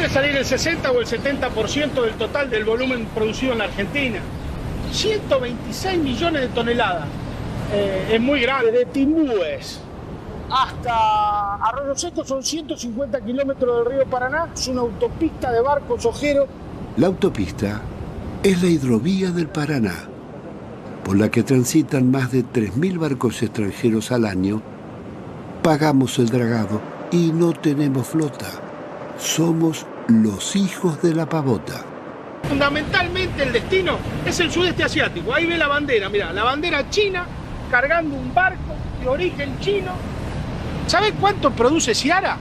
puede salir el 60 o el 70% del total del volumen producido en la Argentina. 126 millones de toneladas. Es muy grande. De Timbúes hasta Arroyo Seco son 150 kilómetros del río Paraná. Es una autopista de barcos ojeros. La autopista es la hidrovía del Paraná, por la que transitan más de 3.000 barcos extranjeros al año. Pagamos el dragado y no tenemos flota. Somos los hijos de la pavota. Fundamentalmente el destino es el sudeste asiático. Ahí ve la bandera, mirá, la bandera china cargando un barco de origen chino. ¿Sabés cuánto produce Ciara?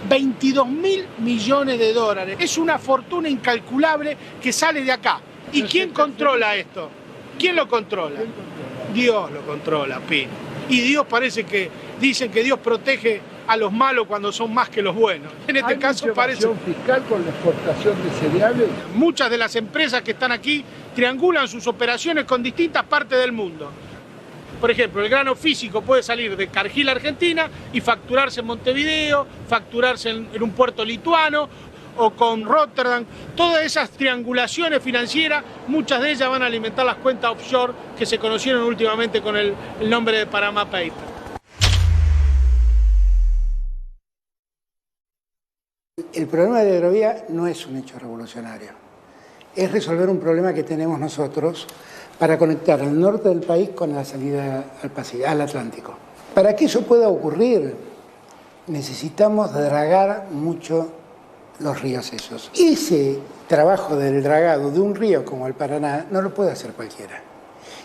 22.000 millones de dólares. Es una fortuna incalculable que sale de acá. ¿Y quién controla esto? ¿Quién lo controla? Dios lo controla, Pino. Y Dios parece que dicen que Dios protege a los malos cuando son más que los buenos. En este caso parece fiscal con la exportación de cereales. Muchas de las empresas que están aquí triangulan sus operaciones con distintas partes del mundo. Por ejemplo, el grano físico puede salir de Cargill, Argentina, y facturarse en Montevideo, facturarse en un puerto lituano o con Rotterdam. Todas esas triangulaciones financieras, muchas de ellas van a alimentar las cuentas offshore que se conocieron últimamente con el nombre de Panama Papers. El problema de la hidrovía no es un hecho revolucionario. Es resolver un problema que tenemos nosotros para conectar el norte del país con la salida al Atlántico. Para que eso pueda ocurrir, necesitamos dragar mucho los ríos esos. Ese trabajo del dragado de un río como el Paraná no lo puede hacer cualquiera.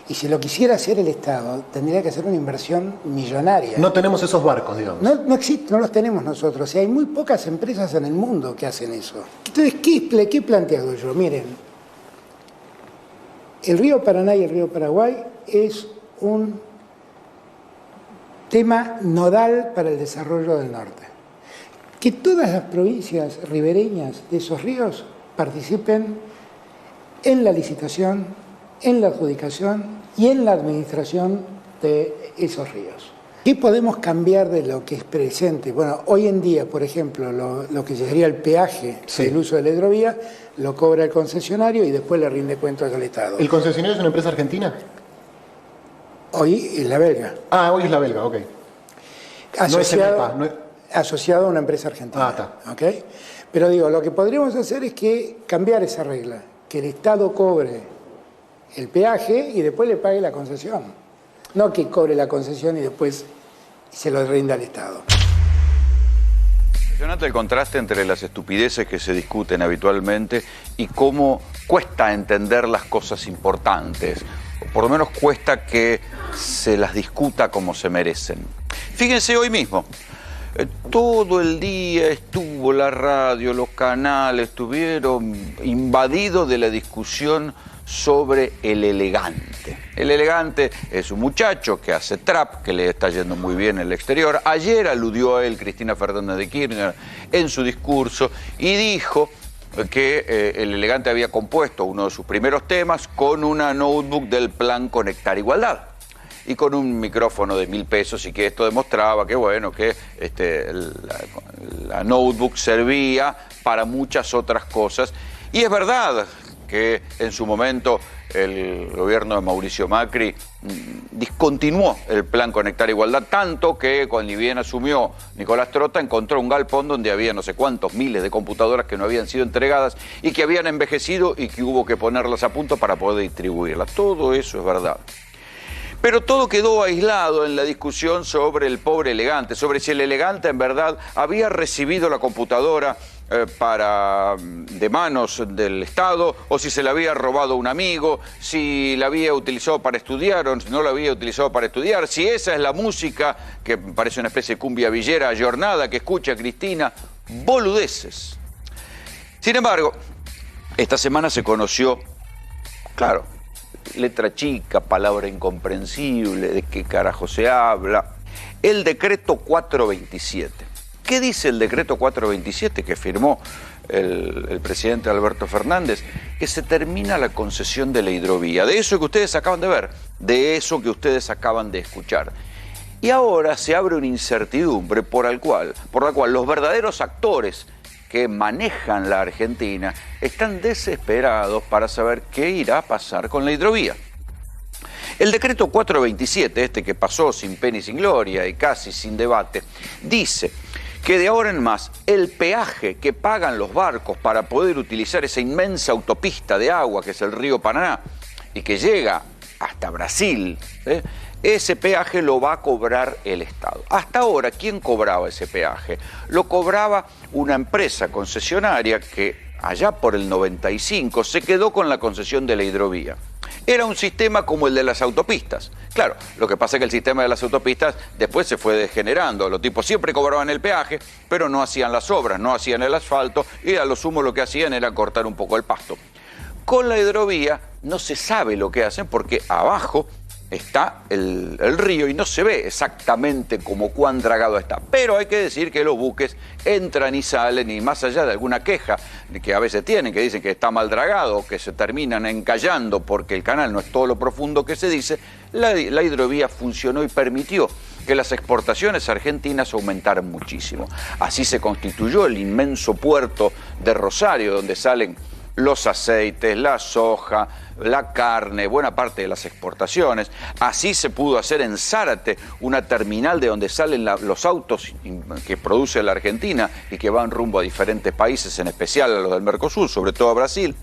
Y si lo quisiera hacer el Estado, tendría que hacer una inversión millonaria. No tenemos esos barcos, digamos. No existe, no los tenemos nosotros. Y hay muy pocas empresas en el mundo que hacen eso. Entonces, ¿qué he planteado yo? Miren, el río Paraná y el río Paraguay es un tema nodal para el desarrollo del norte. Que todas las provincias ribereñas de esos ríos participen en la licitación, en la adjudicación y en la administración de esos ríos. ¿Qué podemos cambiar de lo que es presente? Bueno, hoy en día, por ejemplo, lo que sería el peaje del uso de la hidrovía, lo cobra el concesionario y después le rinde cuentas al Estado. ¿El concesionario es una empresa argentina? Hoy es la belga. Ah, hoy es la belga, ok. Asociado a una empresa argentina. Ah, está. ¿Okay? Pero digo, lo que podríamos hacer es que cambiar esa regla, que el Estado cobre el peaje y después le pague la concesión. No que cobre la concesión y después se lo rinda al Estado. Impresionante el contraste entre las estupideces que se discuten habitualmente y cómo cuesta entender las cosas importantes. O por lo menos cuesta que se las discuta como se merecen. Fíjense hoy mismo. Todo el día estuvo la radio, los canales, estuvieron invadidos de la discusión sobre El Elegante. El Elegante es un muchacho que hace trap, que le está yendo muy bien en el exterior. Ayer aludió a él Cristina Fernández de Kirchner en su discurso y dijo que El Elegante había compuesto uno de sus primeros temas con una notebook del plan Conectar Igualdad y con un micrófono de 1.000 pesos, y que esto demostraba que, bueno, que la notebook servía para muchas otras cosas. Y es verdad que en su momento el gobierno de Mauricio Macri discontinuó el plan Conectar Igualdad, tanto que cuando bien asumió Nicolás Trota encontró un galpón donde había no sé cuántos miles de computadoras que no habían sido entregadas y que habían envejecido y que hubo que ponerlas a punto para poder distribuirlas. Todo eso es verdad. Pero todo quedó aislado en la discusión sobre el pobre Elegante, sobre si el Elegante en verdad había recibido la computadora de manos del Estado, o si se la había robado un amigo, si la había utilizado para estudiar o no la había utilizado para estudiar, si esa es la música que parece una especie de cumbia villera ayornada que escucha Cristina, boludeces. Sin embargo, esta semana se conoció, claro, letra chica, palabra incomprensible, de qué carajo se habla, el decreto 427. ¿Qué dice el decreto 427 que firmó el presidente Alberto Fernández? Que se termina la concesión de la hidrovía, de eso que ustedes acaban de ver, de eso que ustedes acaban de escuchar. Y ahora se abre una incertidumbre por la cual los verdaderos actores que manejan la Argentina están desesperados para saber qué irá a pasar con la hidrovía. El decreto 427, este que pasó sin pena y sin gloria y casi sin debate, dice que de ahora en más el peaje que pagan los barcos para poder utilizar esa inmensa autopista de agua que es el río Paraná y que llega hasta Brasil, ese peaje lo va a cobrar el Estado. Hasta ahora, ¿quién cobraba ese peaje? Lo cobraba una empresa concesionaria que allá por el 95 se quedó con la concesión de la hidrovía. Era un sistema como el de las autopistas. Claro, lo que pasa es que el sistema de las autopistas después se fue degenerando. Los tipos siempre cobraban el peaje, pero no hacían las obras, no hacían el asfalto y a lo sumo lo que hacían era cortar un poco el pasto. Con la hidrovía no se sabe lo que hacen porque abajo está el río y no se ve exactamente como cuán dragado está. Pero hay que decir que los buques entran y salen y más allá de alguna queja que a veces tienen, que dicen que está mal dragado o que se terminan encallando porque el canal no es todo lo profundo que se dice, la hidrovía funcionó y permitió que las exportaciones argentinas aumentaran muchísimo. Así se constituyó el inmenso puerto de Rosario, donde salen los aceites, la soja, la carne, buena parte de las exportaciones. Así se pudo hacer en Zárate una terminal de donde salen los autos que produce la Argentina y que van rumbo a diferentes países, en especial a los del Mercosur, sobre todo a Brasil.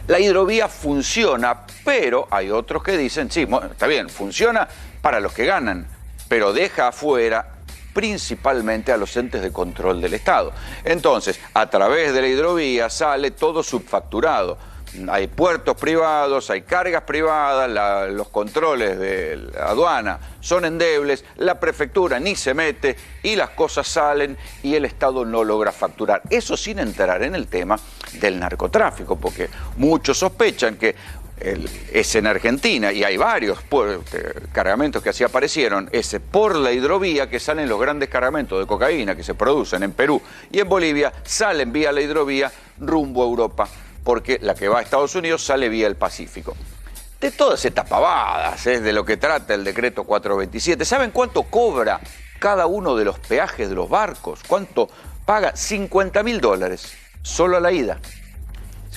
La hidrovía funciona, pero hay otros que dicen, sí, está bien, funciona para los que ganan, pero deja afuera principalmente a los entes de control del Estado. Entonces, a través de la hidrovía sale todo subfacturado. Hay puertos privados, hay cargas privadas, los controles de la aduana son endebles, la prefectura ni se mete y las cosas salen y el Estado no logra facturar. Eso sin entrar en el tema del narcotráfico, porque muchos sospechan que es en Argentina y hay varios cargamentos que así aparecieron, es por la hidrovía que salen los grandes cargamentos de cocaína que se producen en Perú y en Bolivia, salen vía la hidrovía rumbo a Europa, porque la que va a Estados Unidos sale vía el Pacífico. De todas estas pavadas es de lo que trata el decreto 427. ¿Saben cuánto cobra cada uno de los peajes de los barcos? ¿Cuánto paga? $50.000 solo a la ida.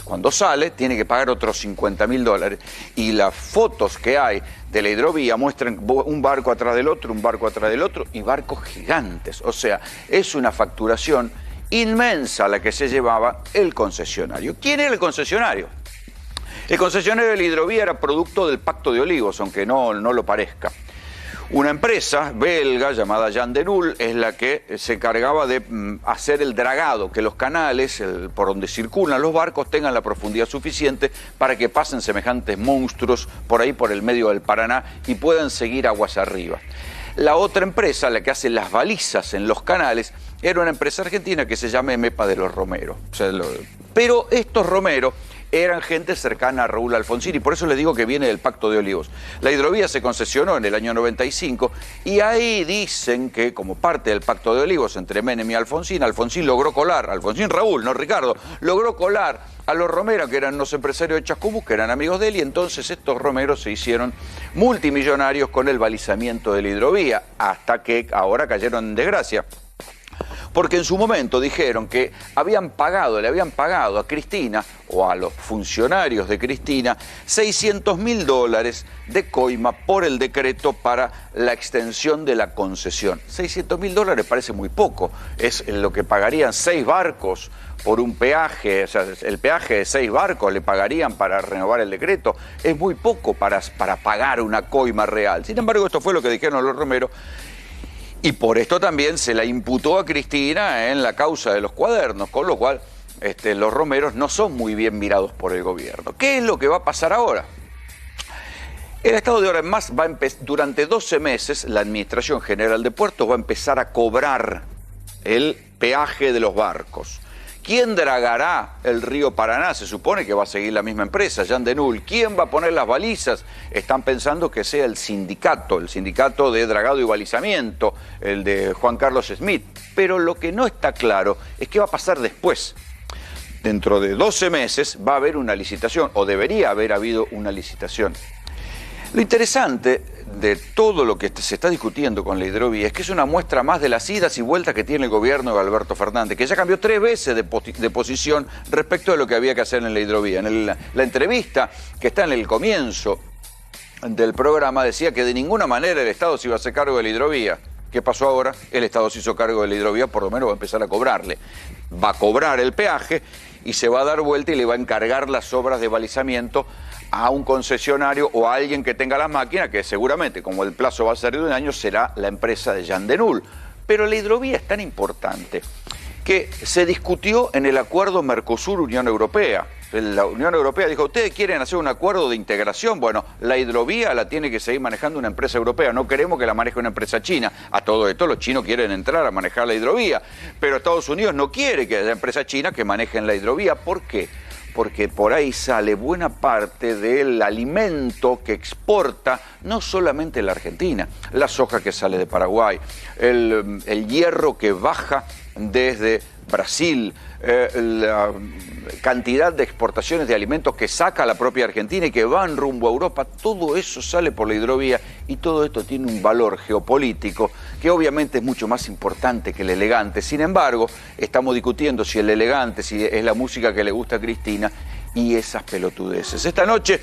Cuando sale, tiene que pagar otros $50.000. Y las fotos que hay de la hidrovía muestran un barco atrás del otro, un barco atrás del otro, y barcos gigantes. O sea, es una facturación inmensa la que se llevaba el concesionario. ¿Quién era el concesionario? El concesionario de la hidrovía era producto del Pacto de Olivos, aunque no lo parezca. Una empresa belga llamada Jan de Nul es la que se encargaba de hacer el dragado, que los canales por donde circulan los barcos tengan la profundidad suficiente para que pasen semejantes monstruos por ahí por el medio del Paraná y puedan seguir aguas arriba. La otra empresa, la que hace las balizas en los canales, era una empresa argentina que se llama Emepa de los Romero. Pero estos Romero eran gente cercana a Raúl Alfonsín y por eso les digo que viene del Pacto de Olivos. La hidrovía se concesionó en el año 95 y ahí dicen que como parte del Pacto de Olivos entre Menem y Alfonsín, Alfonsín logró colar, Alfonsín Raúl, no Ricardo, logró colar a los Romero, que eran unos empresarios de Chascomús, que eran amigos de él, y entonces estos Romero se hicieron multimillonarios con el balizamiento de la hidrovía, hasta que ahora cayeron en desgracia. Porque en su momento dijeron que le habían pagado a Cristina o a los funcionarios de Cristina $600.000 de coima por el decreto para la extensión de la concesión. $600.000 parece muy poco, es lo que pagarían 6 barcos por un peaje, o sea, el peaje de 6 barcos le pagarían para renovar el decreto, es muy poco para pagar una coima real. Sin embargo, esto fue lo que dijeron los Romero. Y por esto también se la imputó a Cristina en la causa de los cuadernos, con lo cual los Romeros no son muy bien mirados por el gobierno. ¿Qué es lo que va a pasar ahora? El Estado de ahora en más va a empezar, durante 12 meses, la Administración General de Puertos va a empezar a cobrar el peaje de los barcos. ¿Quién dragará el río Paraná? Se supone que va a seguir la misma empresa, Jan de Nul. ¿Quién va a poner las balizas? Están pensando que sea el sindicato de dragado y balizamiento, el de Juan Carlos Smith. Pero lo que no está claro es qué va a pasar después. Dentro de 12 meses va a haber una licitación, o debería haber habido una licitación. Lo interesante de todo lo que se está discutiendo con la hidrovía es que es una muestra más de las idas y vueltas que tiene el gobierno de Alberto Fernández, que ya cambió 3 veces de posición respecto de lo que había que hacer en la hidrovía. En la entrevista que está en el comienzo del programa decía que de ninguna manera el Estado se iba a hacer cargo de la hidrovía. ¿Qué pasó ahora? El Estado se hizo cargo de la hidrovía, por lo menos va a empezar a cobrarle. Va a cobrar el peaje y se va a dar vuelta y le va a encargar las obras de balizamiento a un concesionario o a alguien que tenga las máquinas, que seguramente, como el plazo va a ser de 1 año, será la empresa de Jean Denul. Pero la hidrovía es tan importante que se discutió en el acuerdo Mercosur-Unión Europea. La Unión Europea dijo, ¿ustedes quieren hacer un acuerdo de integración? Bueno, la hidrovía la tiene que seguir manejando una empresa europea, no queremos que la maneje una empresa china. A todo esto los chinos quieren entrar a manejar la hidrovía, pero Estados Unidos no quiere que haya empresas chinas que manejen la hidrovía. ¿Por qué? Porque por ahí sale buena parte del alimento que exporta no solamente la Argentina, la soja que sale de Paraguay, el hierro que baja desde Brasil, la cantidad de exportaciones de alimentos que saca la propia Argentina y que van rumbo a Europa, todo eso sale por la hidrovía y todo esto tiene un valor geopolítico que obviamente es mucho más importante que el elegante. Sin embargo, estamos discutiendo si el elegante, si es la música que le gusta a Cristina y esas pelotudeces. Esta noche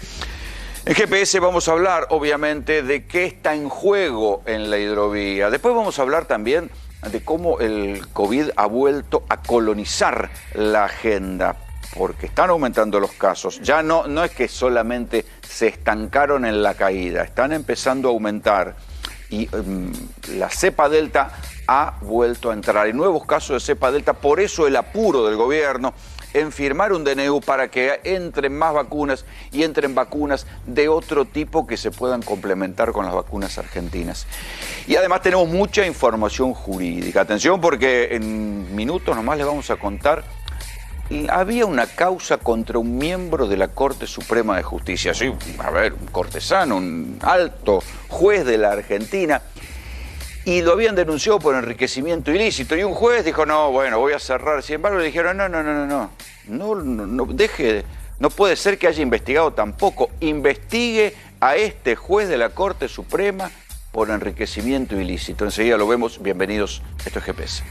en GPS vamos a hablar obviamente de qué está en juego en la hidrovía. Después vamos a hablar también de cómo el COVID ha vuelto a colonizar la agenda, porque están aumentando los casos. Ya no es que solamente se estancaron en la caída, están empezando a aumentar. Y la cepa delta ha vuelto a entrar. Hay nuevos casos de cepa delta, por eso el apuro del gobierno en firmar un DNU para que entren más vacunas y entren vacunas de otro tipo que se puedan complementar con las vacunas argentinas. Y además tenemos mucha información jurídica. Atención, porque en minutos nomás les vamos a contar. Había una causa contra un miembro de la Corte Suprema de Justicia, sí, a ver, un cortesano, un alto juez de la Argentina, y lo habían denunciado por enriquecimiento ilícito, y un juez dijo, no, bueno, voy a cerrar. Sin embargo, le dijeron, no, deje, no puede ser que haya investigado tampoco, investigue a este juez de la Corte Suprema por enriquecimiento ilícito. Enseguida lo vemos, bienvenidos, esto es GPS.